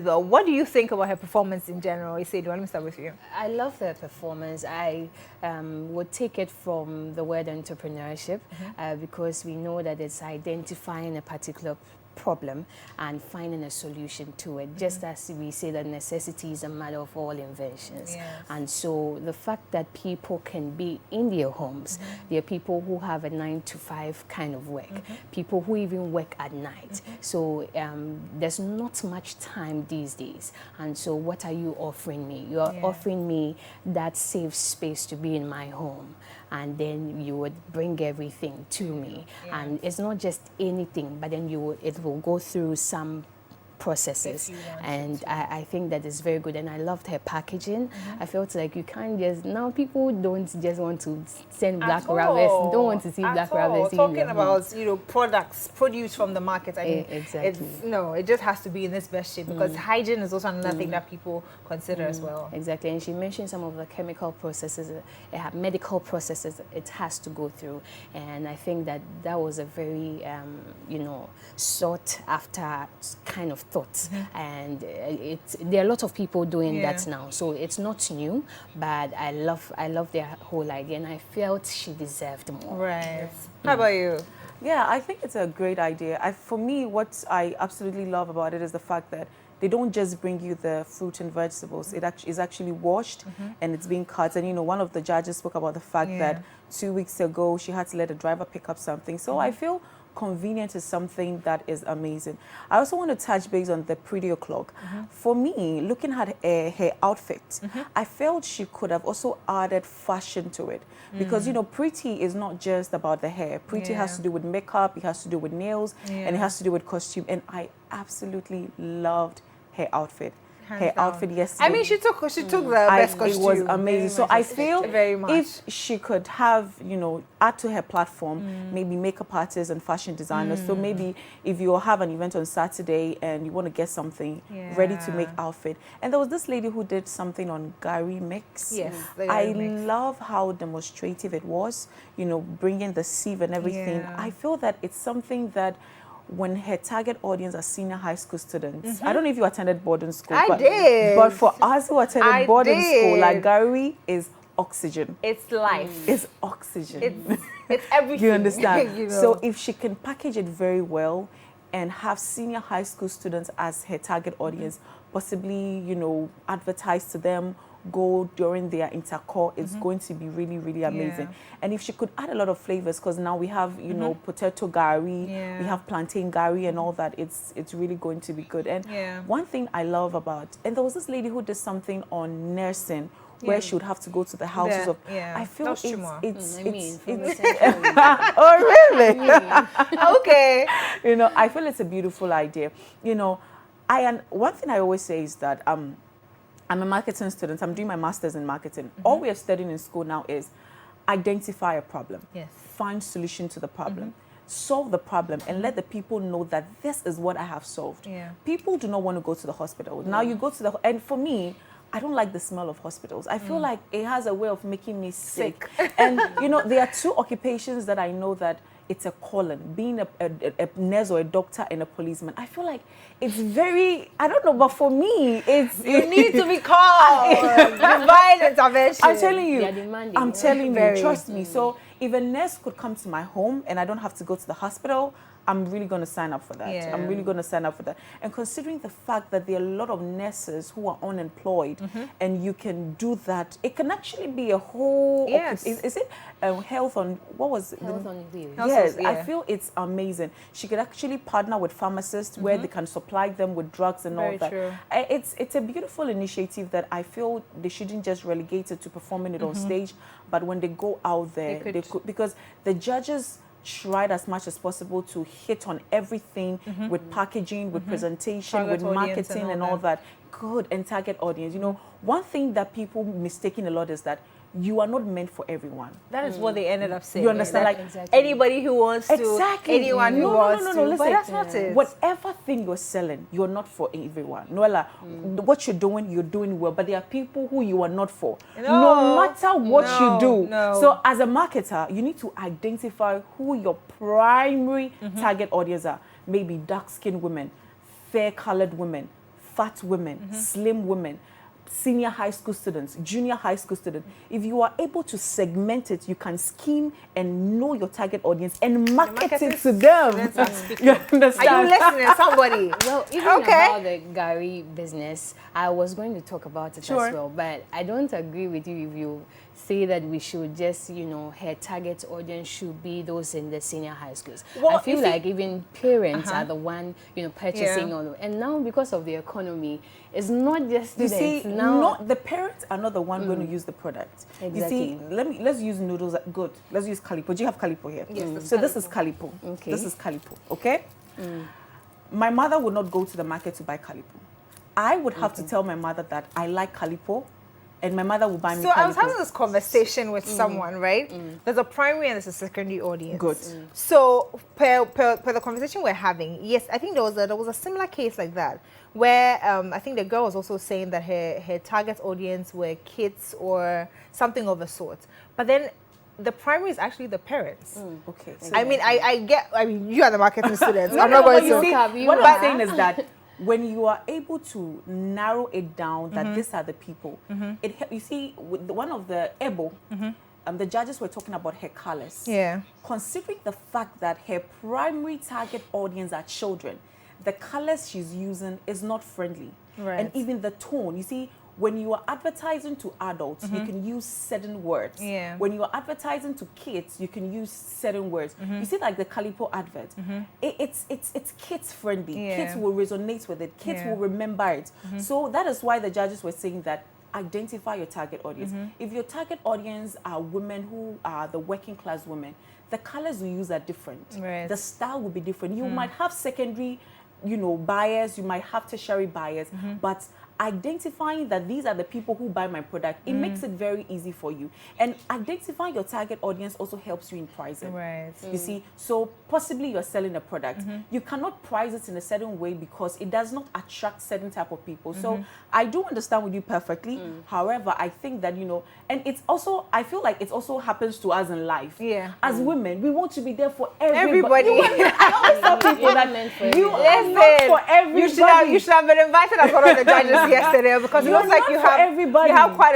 Well, what do you think about her performance in general? Isidro, let me start with you. I love the performance. I would take it from the word entrepreneurship because we know that it's identifying a particular problem and finding a solution to it, just as we say that necessity is a mother of all inventions. Yes. And so the fact that people can be in their homes, there are people who have a 9-to-5 kind of work, people who even work at night. So there's not much time these days. And so what are you offering me? You are offering me that safe space to be in my home. And then you would bring everything to me. And it's not just anything, but then it will go through some processes, and I think that is very good, and I loved her packaging. I felt like you can't just, now people don't just want to send black rabbits, don't want to see black rabbits. Talking about, products, produce from the market, I mean, exactly. it just has to be in this best shape, because hygiene is also another thing that people consider as well. Exactly, and she mentioned some of the chemical processes, medical processes it has to go through, and I think that was a very, sought after kind of thought, and there are a lot of people doing that now, so it's not new, but I love their whole idea, and I felt she deserved more. Right. How about you? Yeah, I think it's a great idea. For me, what I absolutely love about it is the fact that they don't just bring you the fruit and vegetables. It is actually washed and it's being cut. And one of the judges spoke about the fact that 2 weeks ago she had to let a driver pick up something. So I feel convenience is something that is amazing. I also want to touch base on the pretty o'clock. For me, looking at her outfit, I felt she could have also added fashion to it, because pretty is not just about the hair. Pretty has to do with makeup, it has to do with nails, and it has to do with costume, and I absolutely loved her outfit. Her outfit yesterday. I mean, she took the best costume. It was amazing. So I feel very much. if she could have, add to her platform, maybe makeup artists and fashion designers. So maybe if you have an event on Saturday and you want to get something ready to make outfit. And there was this lady who did something on Gary mix. Yes. I love how demonstrative it was, bringing the sieve and everything. Yeah. I feel that it's something that when her target audience are senior high school students. I don't know if you attended boarding school. I did. But for us who attended boarding school, like Gary is oxygen. It's life. It's oxygen. It's everything. You understand? So if she can package it very well and have senior high school students as her target audience, possibly, advertise to them, go during their intercore, it's going to be really, really amazing. And if she could add a lot of flavors, because now we have, potato gari, we have plantain gari and all that, it's really going to be good. And one thing I love about, and there was this lady who did something on nursing, where she would have to go to the houses of. I feel it's oh really? Okay. I feel it's a beautiful idea. One thing I always say is that I'm a marketing student. I'm doing my master's in marketing. All we are studying in school now is identify a problem, find solution to the problem, solve the problem, and let the people know that this is what I have solved. People do not want to go to the hospital. Now you go to and for me, I don't like the smell of hospitals. I feel like it has a way of making me sick. And there are two occupations that I know that it's a calling, being a nurse or a doctor and a policeman. I feel like it's very, I don't know, but for me, you need to be called. Divine intervention. I'm telling you. They are demanding. I'm telling you, trust me. So if a nurse could come to my home and I don't have to go to the hospital, I'm really going to sign up for that. I'm really going to sign up for that. And considering the fact that there are a lot of nurses who are unemployed and you can do that, it can actually be a whole... Is it health on... What was it? Health on wheels. Yes, I feel it's amazing. She could actually partner with pharmacists where they can supply them with drugs and all that. True. It's a beautiful initiative that I feel they shouldn't just relegate it to performing it on stage, but when they go out there, they could, because the judges tried as much as possible to hit on everything with packaging, with presentation, target with marketing and all that. Good, and target audience. One thing that people mistaking a lot is that you are not meant for everyone. That is what they ended up saying. You understand? Like anybody who wants to, anyone who wants to. Listen, but that's not it. Whatever thing you're selling, you're not for everyone. Noella, what you're doing well, but there are people who you are not for. No matter what you do. So as a marketer, you need to identify who your primary target audience are. Maybe dark-skinned women, fair-colored women, fat women, slim women, senior high school students, junior high school students. If you are able to segment it, you can scheme and know your target audience and market it to them. You understand? Are you listening, somebody? Well, even about the Gary business, I was going to talk about it as well, but I don't agree with you if you say that we should just, her target audience should be those in the senior high schools. Well, I feel like even parents are the one, purchasing all of, and now because of the economy, it's not just students. You see, now the parents are not the one going to use the product. Exactly. You see, let's use noodles. Good. Let's use Calipo. Do you have Calipo here? Yes. So this is Calipo. Okay. This is Calipo. Okay. My mother would not go to the market to buy Calipo. I would have to tell my mother that I like Calipo, and my mother will buy me Calipo. So I was having this conversation with someone, right? There's a primary and there's a secondary audience. Good. So per the conversation we're having, yes, I think there was a similar case like that, where I think the girl was also saying that her target audience were kids or something of a sort. But then the primary is actually the parents. Okay. So I mean, you are the marketing students. I'm no, not going you to. see, what I'm saying is that when you are able to narrow it down that these are the people, you see, with one of the Ebo, the judges were talking about her colors. Yeah. Considering the fact that her primary target audience are children, the colors she's using is not friendly. Right. And even the tone, you see, when you are advertising to adults, you can use certain words. Yeah. When you are advertising to kids, you can use certain words. You see, like the Calipo advert, it's kids friendly. Yeah. Kids will resonate with it. Kids will remember it. So that is why the judges were saying that identify your target audience. If your target audience are women who are the working class women, the colors we use are different. Right. The style will be different. You might have secondary, buyers. You might have tertiary buyers, but identifying that these are the people who buy my product, it makes it very easy for you. And identifying your target audience also helps you in pricing. Right. You see, so possibly you're selling a product. You cannot price it in a certain way because it does not attract certain type of people. So I do understand with you perfectly. However, I think that, and it's also, I feel like it also happens to us in life. Yeah. As women, we want to be there for everybody. Everybody. I always tell people that you are not Listen, for everybody. you should have been invited as one of the judges yesterday because it You're looks like not you for have everybody. quite